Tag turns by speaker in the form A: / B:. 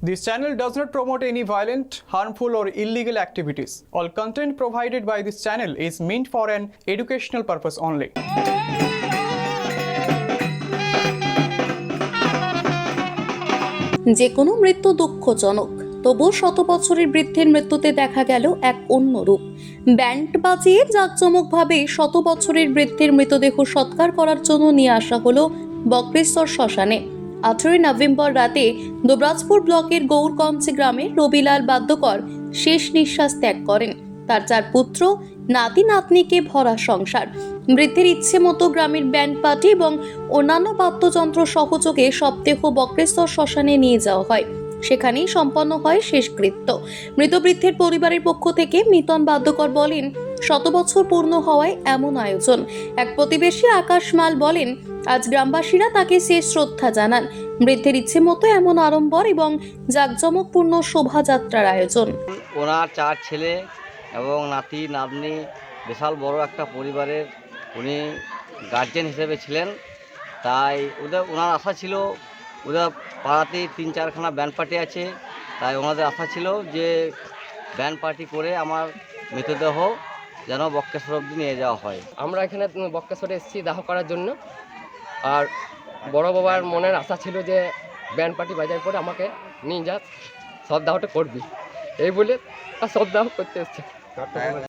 A: This channel does not promote any violent, harmful, or illegal activities. All content provided by this channel is meant for an educational purpose only.
B: যে কোনো মৃত্যু দুঃখজনক, তবুও শত বছরের বৃদ্ধের মৃত্যুতে দেখা গেল এক অন্য রূপ। ব্যান্ড বাজিয়ে জাঁকজমকভাবে শত বছরের বৃদ্ধের মৃতদেহ সৎকার করার জন্য নিয়ে আসা হলো বক্রেশ্বর শ্মশানে। 18 নভেম্বর রাতে দুবরাজপুর ব্লকের গৌরগঞ্জ গ্রামের রবিলাল বাদ্যকর শেষ নিঃশ্বাস ত্যাগ করেন। তার 4 পুত্র, নাতি নাতনিকে ভরা সংসার। বৃদ্ধের ইচ্ছে মতো গ্রামের ব্যান্ড পার্টি এবং অন্যান্য বাদ্যযন্ত্র সহযোগে শবদেহ বক্রেশ্বর শ্মশানে নিয়ে যাওয়া হয়। সেখানেই সম্পন্ন হয় শেষকৃত্য। মৃত বৃদ্ধের পরিবারের পক্ষ থেকে মিতন বাদ্যকর বলেন, শত বছর পূর্ণ হওয়ায় এমন আয়োজন। এক প্রতিবেশী আকাশ মাল বলেন, আজ গ্রামবাসীরা তাকে শেষ শ্রদ্ধা জানান। বৃদ্ধের ইচ্ছে মতো এমন আড়ম্বর এবং জাঁকজমকপূর্ণ শোভাযাত্রার আয়োজন।
C: ওনার 4 ছেলে এবং নাতি নাতনি, বিশাল বড় একটা পরিবারের উনি গার্জেন হিসেবে ছিলেন। তাই ওনার আশা ছিল, ওদের পাড়াতেই 3-4খানা ব্যান্ড পার্টি আছে, তাই ওনাদের আশা ছিল যে ব্যান্ড পার্টি করে আমার মৃতদেহ যেন বক্রেশ্বর অবধি নিয়ে যাওয়া হয়।
D: আমরা এখানে বক্রেশ্বরে এসেছি দাহ করার জন্য। আর বড় বাবার মনের আশা ছিল যে ব্যান্ড পার্টি বাজার করে আমাকে নিয়ে যা, সব দাহটা করবি, এই বলে সব দাহ করতে এসছে।